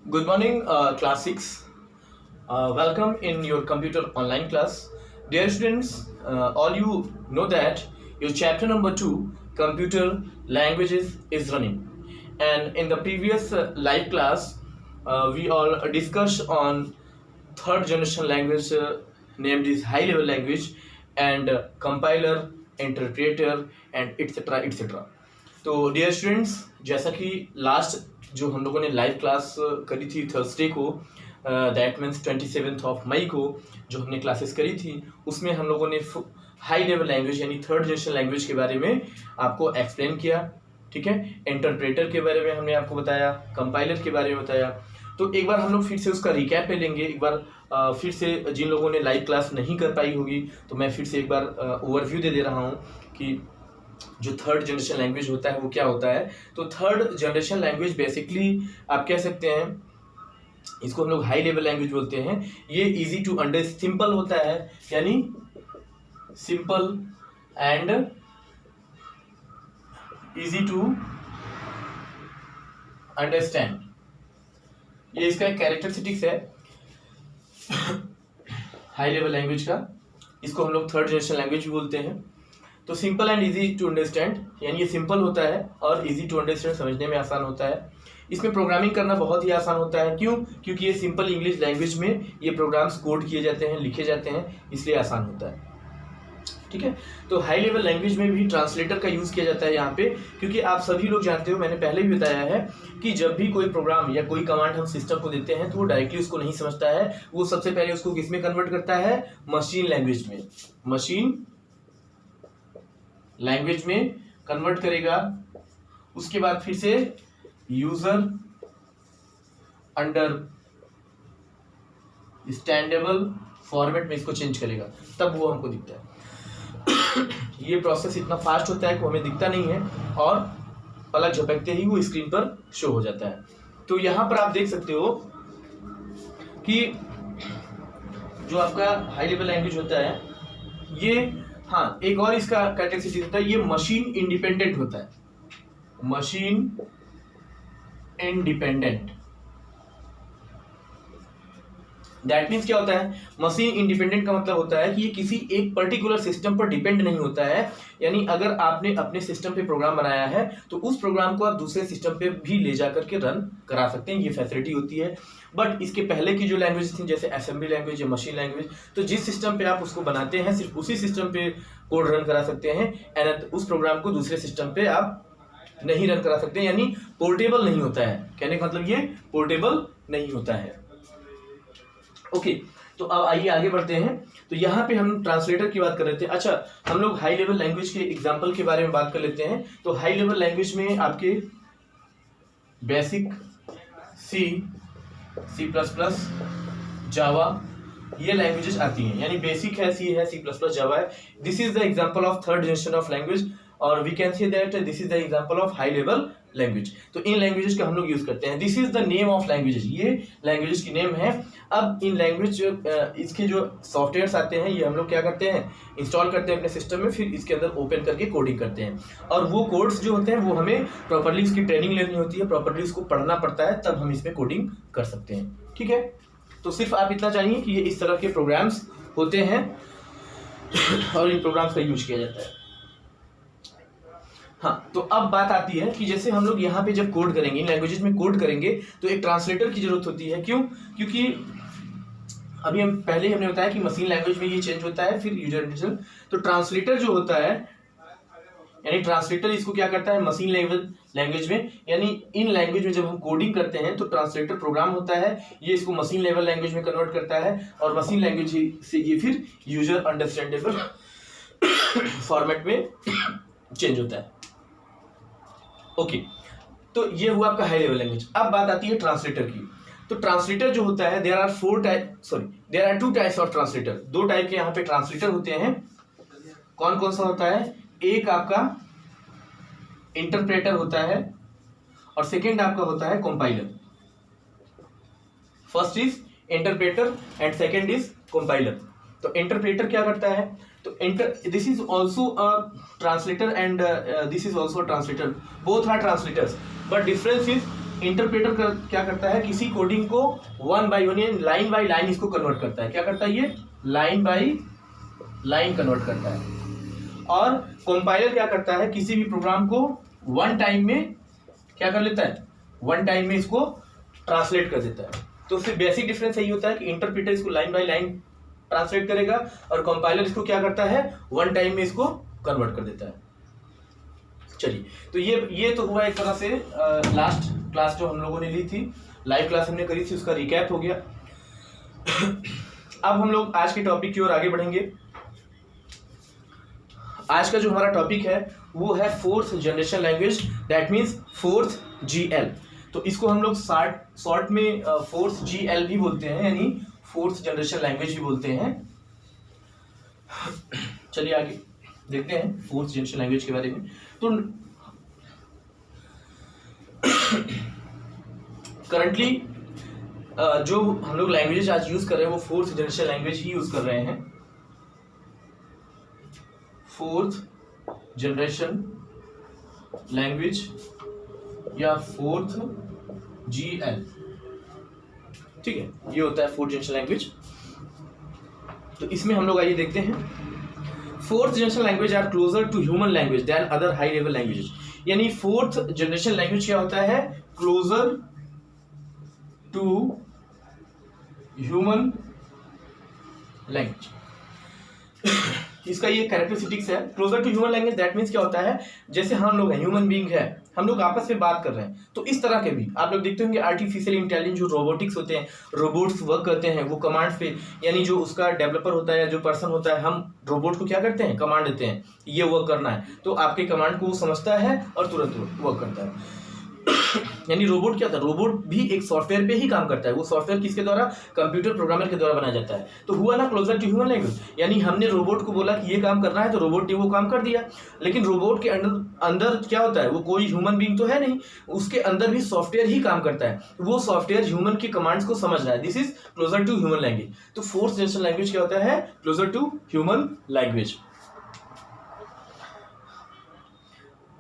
Good morning, class 6. Welcome in your computer online class. Dear students, all you know that your chapter number 2, computer languages, is running. And in the previous live class, we all discussed on third generation language named is high level language and compiler, interpreter and etc. etc. तो dear students, जैसा कि last जो हम लोगों ने live class करी थी Thursday को, दैट मीन्स 27 मई को जो हमने क्लासेस करी थी, उसमें हम लोगों ने हाई लेवल लैंग्वेज यानी थर्ड जनरेशन लैंग्वेज के बारे में आपको एक्सप्लेन किया। ठीक है, इंटरप्रेटर के बारे में हमने आपको बताया, कंपाइलर के बारे में बताया। तो एक बार हम लोग फिर से उसका रिकैप ले लेंगे। एक बार फिर से जिन लोगों ने लाइव क्लास नहीं कर पाई होगी तो मैं फिर से एक बार ओवरव्यू दे रहा हूँ कि जो थर्ड जनरेशन लैंग्वेज होता है वो क्या होता है। तो थर्ड जनरेशन लैंग्वेज बेसिकली आप कह सकते हैं, इसको हम लोग हाई लेवल लैंग्वेज बोलते हैं। ये इजी टू अंडरस्टैंड, सिंपल होता है, यानी simple and easy to understand, ये इसका एक कैरेक्टरिस्टिक्स है हाई लेवल लैंग्वेज का। इसको हम लोग थर्ड जनरेशन लैंग्वेज भी बोलते हैं। तो simple and easy to understand, यानी ये सिंपल होता है और इजी टू अंडरस्टैंड, समझने में आसान होता है। इसमें प्रोग्रामिंग करना बहुत ही आसान होता है। क्यों? क्योंकि ये सिंपल इंग्लिश लैंग्वेज में ये प्रोग्राम्स कोड किए जाते हैं, लिखे जाते हैं, इसलिए आसान होता है। ठीक है, तो हाई लेवल लैंग्वेज में भी ट्रांसलेटर का यूज़ किया जाता है यहाँ पे, क्योंकि आप सभी लोग जानते हो, मैंने पहले भी बताया है कि जब भी कोई प्रोग्राम या कोई कमांड हम सिस्टम को देते हैं तो वो डायरेक्टली उसको नहीं समझता है। वो सबसे पहले उसको किस में कन्वर्ट करता है? मशीन लैंग्वेज में। मशीन लैंग्वेज में कन्वर्ट करेगा, उसके बाद फिर से यूजर अंडरस्टैंडेबल फॉर्मेट में इसको चेंज करेगा, तब वो हमको दिखता है। ये प्रोसेस इतना फास्ट होता है कि हमें दिखता नहीं है और पलक झपकते ही वो स्क्रीन पर शो हो जाता है। तो यहां पर आप देख सकते हो कि जो आपका हाई लेवल लैंग्वेज होता है ये, हाँ, एक और इसका कैरेक्टरिस्टिक होता है, ये मशीन इंडिपेंडेंट होता है। मशीन इंडिपेंडेंट, दैट मीन्स क्या होता है? मशीन इंडिपेंडेंट का मतलब होता है कि ये किसी एक पर्टिकुलर सिस्टम पर डिपेंड नहीं होता है। यानी अगर आपने अपने सिस्टम पे प्रोग्राम बनाया है तो उस प्रोग्राम को आप दूसरे सिस्टम पे भी ले जाकर के रन करा सकते हैं, ये फैसिलिटी होती है। बट इसके पहले की जो लैंग्वेज थी, जैसे असेंबली लैंग्वेज या मशीन लैंग्वेज, तो जिस सिस्टम पे आप उसको बनाते हैं सिर्फ उसी सिस्टम पे कोड रन करा सकते हैं, एंड उस प्रोग्राम को दूसरे सिस्टम पे आप नहीं रन करा सकते, यानी पोर्टेबल नहीं होता है। कहने का मतलब ये पोर्टेबल नहीं होता है। ओके, तो अब आइए आगे बढ़ते हैं। तो यहाँ पे हम ट्रांसलेटर की बात कर रहे थे। अच्छा, हम लोग हाई लेवल लैंग्वेज के एग्जांपल के बारे में बात कर लेते हैं। तो हाई लेवल लैंग्वेज में आपके बेसिक सी प्लस प्लस, जावा, ये लैंग्वेजेस आती हैं। यानी बेसिक है सी है, सी प्लस प्लस, जावा है। This is the example of third generation of language, और we can say that this is the example of high level language. तो इन लैंग्वेजेस का हम लोग यूज करते हैं। This is the name of languages, ये लैंग्वेजेस की नेम है। अब इन लैंग्वेज इसके जो सॉफ्टवेयर्स आते हैं ये हम लोग क्या करते हैं? इंस्टॉल करते हैं अपने सिस्टम में, फिर इसके अंदर ओपन करके कोडिंग करते हैं। और वो कोड्स जो होते हैं वो हमें प्रॉपर्ली इसकी ट्रेनिंग लेनी होती है, प्रॉपर्ली उसको पढ़ना पड़ता है, तब हम इसमें कोडिंग कर सकते हैं। ठीक है, तो सिर्फ आप इतना चाहिए कि ये इस तरह के प्रोग्राम्स होते हैं और इन प्रोग्राम्स का यूज किया जाता है। हाँ, तो अब बात आती है कि जैसे हम लोग यहाँ पे जब कोड करेंगे, इन लैंग्वेजेस में कोड करेंगे, तो एक ट्रांसलेटर की जरूरत होती है। क्यों? क्योंकि अभी हमने बताया कि मशीन लैंग्वेज में ये चेंज होता है, फिर यूजर इंटरप्रेटर। तो ट्रांसलेटर जो होता है, यानी ट्रांसलेटर इसको क्या करता है? मशीन लैंग्वेज में, यानी इन लैंग्वेज में जब हम कोडिंग करते हैं तो ट्रांसलेटर प्रोग्राम होता है, ये इसको मशीन लेवल लैंग्वेज में कन्वर्ट करता है, और मशीन लैंग्वेज से ये फिर यूजर अंडरस्टैंडेबल फॉर्मेट में चेंज होता है। ओके, तो ये हुआ आपका हाई लेवल लैंग्वेज। अब बात आती है ट्रांसलेटर की। तो ट्रांसलेटर जो होता है, there are two types of translator. दो टाइप के यहाँ पे ट्रांसलेटर होते हैं। कौन कौन सा होता है? एक आपका इंटरप्रेटर होता है और सेकेंड आपका होता है compiler. First is interpreter and second is compiler. तो इंटरप्रेटर क्या करता है? तो this is also a translator and this is also a translator, both are translators, but difference is interpreter क्या करता है, किसी कोडिंग को वन बाय वन यानी लाइन बाय लाइन इसको कन्वर्ट करता है। क्या करता है ये, लाइन बाय लाइन कन्वर्ट करता है। और कंपाइलर क्या करता है, किसी भी प्रोग्राम को वन टाइम में क्या कर लेता है, वन टाइम में इसको ट्रांसलेट कर देता है। तो फिर बेसिक डिफरेंस यही होता है कि इंटरप्रेटर इसको लाइन बाय लाइन ट्रांसलेट करेगा और कंपाइलर इसको क्या करता है, वन टाइम में इसको कन्वर्ट कर देता है। चलिए, तो ये तो हुआ एक तरह से लास्ट क्लास जो हम लोगों ने ली थी, लाइव क्लास हमने करी थी, उसका रिकैप हो गया। अब हम लोग आज के टॉपिक की ओर आगे बढ़ेंगे। आज का जो हमारा टॉपिक है वो है fourth generation language, that means fourth GL। तो इसको हम लोग शॉर्ट में फोर्थ GL भी बोलते हैं, यानी फोर्थ जनरेशन लैंग्वेज भी बोलते हैं। चलिए आगे देखते हैं फोर्थ जनरेशन लैंग्वेज के बारे में। तो करंटली जो हम लोग लैंग्वेजेस आज यूज कर रहे हैं वो फोर्थ जनरेशन लैंग्वेज ही यूज कर रहे हैं, फोर्थ जनरेशन लैंग्वेज या फोर्थ GL। ठीक है, ये होता है फोर्थ जनरेशन लैंग्वेज। तो इसमें हम लोग आइए देखते हैं, fourth generation language are closer to human language than other high level languages. यानी फोर्थ जनरेशन लैंग्वेज क्या होता है, क्लोजर टू ह्यूमन लैंग्वेज। इसका ये कैरेक्टरिस्टिक्स है, closer to human language. That means क्या होता है, जैसे हम लोग हैं, ह्यूमन बीइंग है, हम लोग आपस में बात कर रहे हैं, तो इस तरह के भी आप लोग देखते होंगे आर्टिफिशियल इंटेलिजेंस जो रोबोटिक्स होते हैं, रोबोट्स वर्क करते हैं, वो कमांड्स पे, यानी जो उसका डेवलपर होता है या जो पर्सन होता है, हम रोबोट को क्या करते हैं, कमांड देते हैं, ये वर्क करना है, तो आपके कमांड को वो समझता है और तुरंत वर्क करता है। यानी रोबोट क्या होता है, रोबोट भी एक सॉफ्टवेयर पे ही काम करता है। वो सॉफ्टवेयर किसके द्वारा, कंप्यूटर प्रोग्रामर के द्वारा बनाया जाता है। तो हुआ ना क्लोजर टू ह्यूमन लैंग्वेज, यानी हमने रोबोट को बोला कि ये काम करना है, तो रोबोट ने वो काम कर दिया। लेकिन रोबोट के अंदर क्या होता है, वो कोई ह्यूमन बीइंग तो है नहीं, उसके अंदर भी सॉफ्टवेयर ही काम करता है। वो सॉफ्टवेयर ह्यूमन के कमांड्स को समझ रहा है। This is closer to human language. तो फोर्थ जनरेशन लैंग्वेज क्या होता है, क्लोजर टू ह्यूमन लैंग्वेज।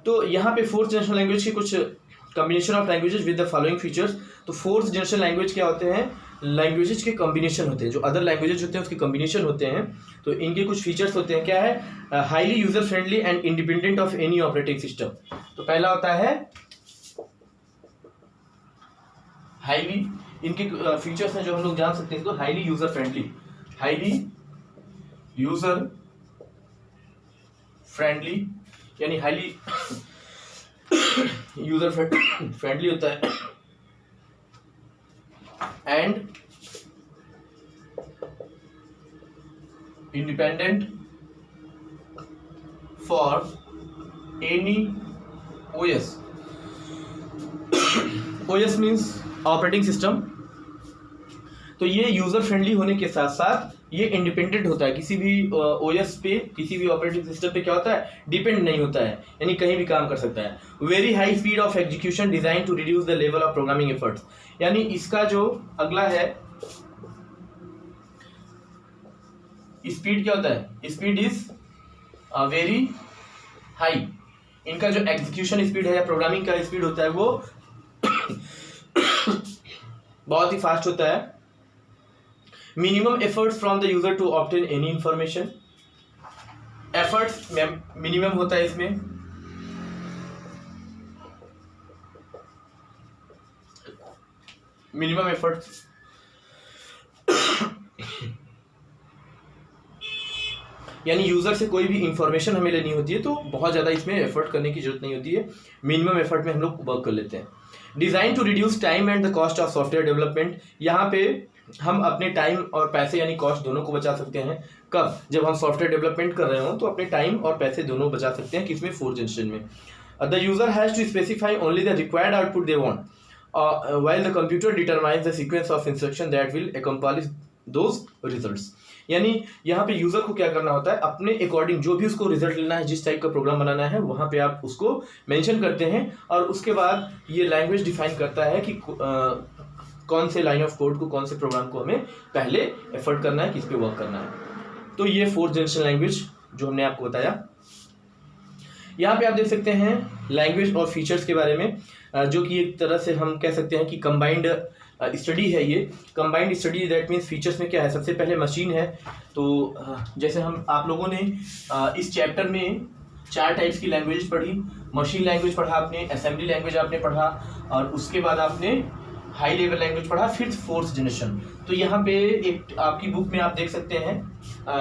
तो यहाँ पे फोर्थ जनरेशन लैंग्वेज के कुछ combination of languages with the following features. तो फोर्थ जनरेशन लैंग्वेज क्या होते हैं, लैंग्वेजेस के कॉम्बिनेशन होते हैं, जो अदर लैंग्वेजेस होते हैं उसके कॉम्बिनेशन होते हैं। तो इनके कुछ फीचर्स होते हैं, क्या है, highly user friendly and independent of any operating system. तो पहला होता है हाईली, इनके फीचर्स हैं जो हम लोग जान सकते हैं, तो highly user friendly, highly user friendly यानी हाईली यूजर फ्रेंडली होता है, and independent for any OS। OS means operating system. तो ये यूजर फ्रेंडली होने के साथ साथ ये इंडिपेंडेंट होता है, किसी भी OS पे, किसी भी ऑपरेटिंग सिस्टम पे क्या होता है, डिपेंड नहीं होता है, यानी कहीं भी काम कर सकता है। Very high speed of execution design to reduce the level of programming efforts. यानी इसका जो अगला है, स्पीड क्या होता है, स्पीड इज वेरी हाई। इनका जो एग्जीक्यूशन स्पीड है या प्रोग्रामिंग का स्पीड होता है वो बहुत ही फास्ट होता है। Minimum efforts from the user to obtain any information, efforts minimum होता है इसमें। मिनिमम एफर्ट्स यानी यूजर से कोई भी इंफॉर्मेशन हमें लेनी होती है तो बहुत ज़्यादा इसमें एफर्ट करने की जरूरत नहीं होती है, मिनिमम एफर्ट में हम लोग वर्क कर लेते हैं। Design to reduce time and the cost of software development. यहाँ पे हम अपने टाइम और पैसे यानी कॉस्ट दोनों को बचा सकते हैं। कब, जब हम सॉफ्टवेयर डेवलपमेंट कर रहे हो तो अपने टाइम और पैसे दोनों बचा सकते हैं। किसमें, फोर्थ जनरेशन में। The user has to specify only the required output they want while the computer determines the sequence of instruction that will accomplish those results। यानी यहाँ पे यूजर को क्या करना होता है, अपने अकॉर्डिंग जो भी उसको रिजल्ट लेना है, जिस टाइप का प्रोग्राम बनाना है, वहाँ पे आप उसको मेंशन करते हैं और उसके बाद ये लैंग्वेज डिफाइन करता है कि कौन से लाइन ऑफ कोड को, कौन से प्रोग्राम को हमें पहले एफर्ट करना है, किस पे वर्क करना है। तो ये फोर्थ जनरेशन लैंग्वेज जो हमने आपको बताया। यहाँ पे आप देख सकते हैं लैंग्वेज और फीचर्स के बारे में, जो कि एक तरह से हम कह सकते हैं कि कंबाइंड स्टडी है। ये combined study that means features में क्या है, सबसे पहले मशीन है। तो जैसे हम आप लोगों ने इस चैप्टर में 4 टाइप्स की लैंग्वेज पढ़ी। मशीन लैंग्वेज पढ़ा आपने, असेंबली लैंग्वेज आपने पढ़ा, और उसके बाद आपने हाई लेवल लैंग्वेज पढ़ा, फिर फोर्थ जनरेशन। तो यहाँ पे एक आपकी बुक में आप देख सकते हैं,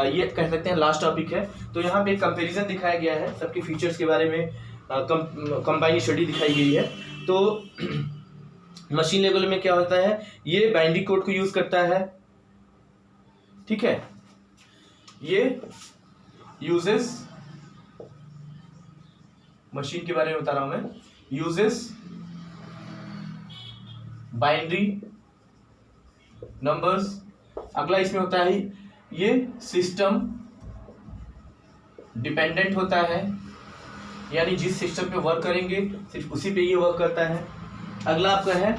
ये कह सकते हैं लास्ट टॉपिक है। तो यहाँ पे एक कंपैरिजन दिखाया गया है सबके फीचर्स के बारे में, कंबाइंड स्टडी दिखाई गई है। तो मशीन लेवल में क्या होता है, ये बाइनरी कोड को यूज करता है, ठीक है। ये यूजेस, मशीन के बारे में बता रहा हूं मैं, यूजेस बाइनरी नंबर्स। अगला इसमें होता है ये सिस्टम डिपेंडेंट होता है, यानी जिस सिस्टम पे वर्क करेंगे सिर्फ उसी पे ये वर्क करता है। अगला आपका है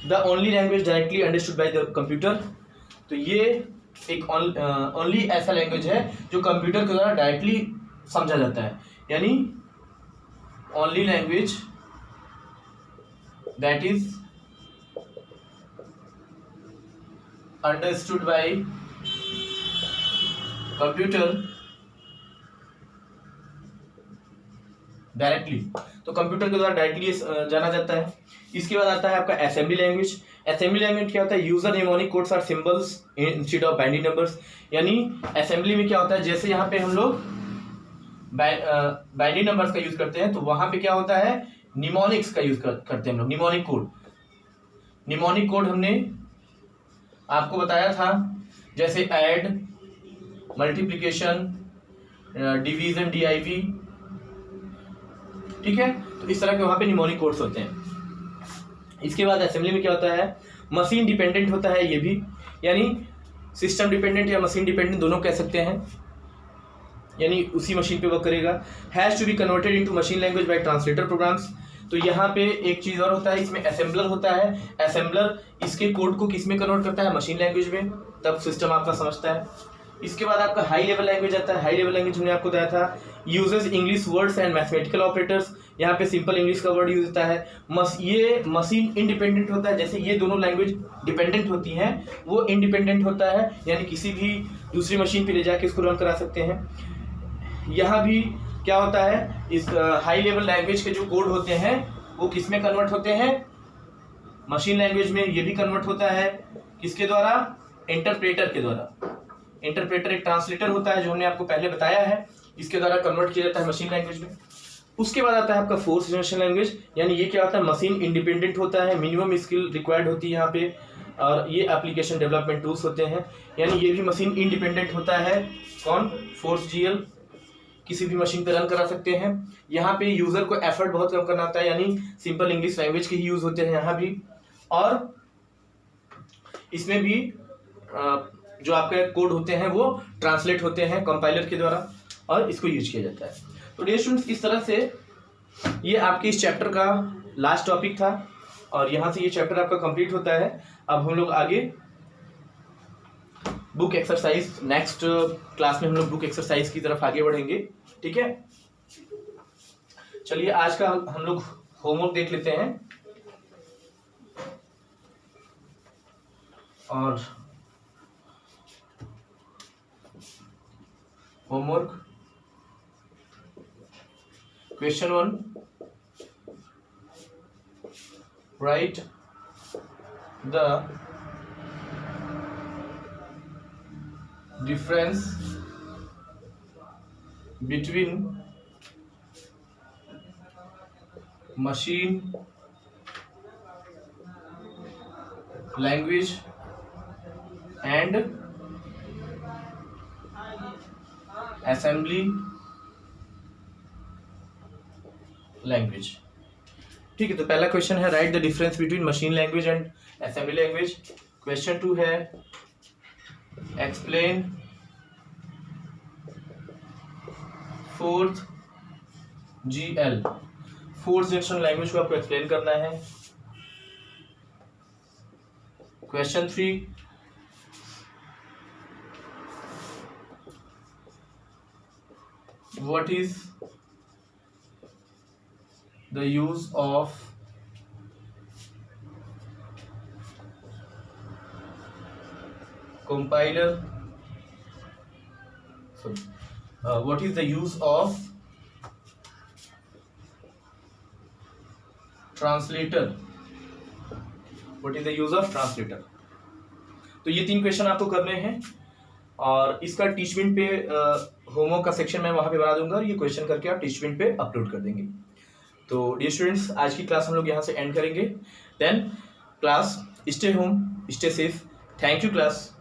the only language directly understood by the computer. तो ये एक ओनली ऐसा लैंग्वेज है जो कंप्यूटर के द्वारा डायरेक्टली समझा जाता है, यानी only language that is understood by computer directly. तो कंप्यूटर के द्वारा डायरेक्टली जाना जाता है। इसके बाद आता है आपका असेंबली लैंग्वेज। असेंबली लैंग्वेज क्या होता है, user mnemonic codes are symbols instead of binary numbers. यानी असेंबली में क्या होता है, जैसे यहाँ पे हम लोग बाइनरी नंबर्स का यूज करते हैं, तो वहां पे क्या होता है, निमोनिक्स का यूज करते हैं हम लोग, निमोनिक कोड। निमोनिक कोड हमने आपको बताया था, जैसे ऐड, मल्टीप्लिकेशन, डिवीजन, DIV, ठीक है। तो इस तरह के वहां पे निमोनिक कोड्स होते हैं। इसके बाद असेंबली में क्या होता है, मशीन डिपेंडेंट होता है ये भी, यानी सिस्टम डिपेंडेंट या मशीन डिपेंडेंट दोनों कह सकते हैं, यानी उसी मशीन पे वर्क करेगा। Has to be converted into machine language by translator programs. तो यहाँ पे एक चीज और होता है, इसमें असेंबलर होता है। असेंबलर इसके कोड को किस में कन्वर्ट करता है, मशीन लैंग्वेज में, तब सिस्टम आपका समझता है। इसके बाद आपका हाई लेवल लैंग्वेज आता है। हाई लेवल लैंग्वेज हमने आपको बताया था, uses English words and mathematical operators. यहाँ पे सिंपल इंग्लिश का वर्ड यूज होता है। ये मशीन इंडिपेंडेंट होता है, जैसे ये दोनों लैंग्वेज डिपेंडेंट होती हैं, वो इंडिपेंडेंट होता है, यानी किसी भी दूसरी मशीन पे ले जाके इसको रन करा सकते हैं। यहाँ भी क्या होता है, इस हाई लेवल लैंग्वेज के जो कोड होते हैं वो किस में कन्वर्ट होते हैं, मशीन लैंग्वेज में। ये भी कन्वर्ट होता है किसके द्वारा, इंटरप्रेटर के द्वारा। इंटरप्रेटर एक ट्रांसलेटर होता है, जो हमने आपको पहले बताया है, इसके द्वारा कन्वर्ट किया जाता है मशीन लैंग्वेज में। उसके बाद आता है आपका फोर्थ जनरेशन लैंग्वेज, यानी ये क्या होता है, मशीन इंडिपेंडेंट होता है, मिनिमम स्किल रिक्वायर्ड होती है यहाँ पे, और ये एप्लीकेशन डेवलपमेंट टूल्स होते हैं, यानी ये भी मशीन इंडिपेंडेंट होता है। कौन, फोर्स GL, किसी भी मशीन पे रन करा सकते हैं। यहाँ पे यूजर को एफर्ट बहुत कम करना होता है, यानी सिंपल इंग्लिश लैंग्वेज के ही यूज होते हैं यहाँ भी। और इसमें भी जो आपके कोड होते हैं वो ट्रांसलेट होते हैं कंपाइलर के द्वारा, और इसको यूज किया जाता है। तो डियर स्टूडेंट्स, इस तरह से ये आपके इस चैप्टर का लास्ट टॉपिक था, और यहाँ से ये चैप्टर आपका कंप्लीट होता है। अब हम लोग आगे बुक एक्सरसाइज, नेक्स्ट क्लास में हम लोग बुक एक्सरसाइज की तरफ आगे बढ़ेंगे, ठीक है। चलिए आज का हम लोग होमवर्क देख लेते हैं। और homework question 1, right the difference between machine language and assembly language। ठीक है, तो पहला क्वेश्चन है right the difference between machine language and assembly language. Question 2 है explain fourth GL, fourth generation language को आपको एक्सप्लेन करना है। Question 3 what is the use of compiler, sorry, what is the use of translator, what is the use of translator। तो ये 3 question आपको करने हैं और इसका टीचमेंट पे होमवर्क का सेक्शन मैं वहां पे बना दूंगा और ये क्वेश्चन करके आप टीचमेंट पे अपलोड कर देंगे। तो डियर स्टूडेंट्स, आज की क्लास हम लोग यहाँ से एंड करेंगे। Then class, stay home, stay safe. Thank you class.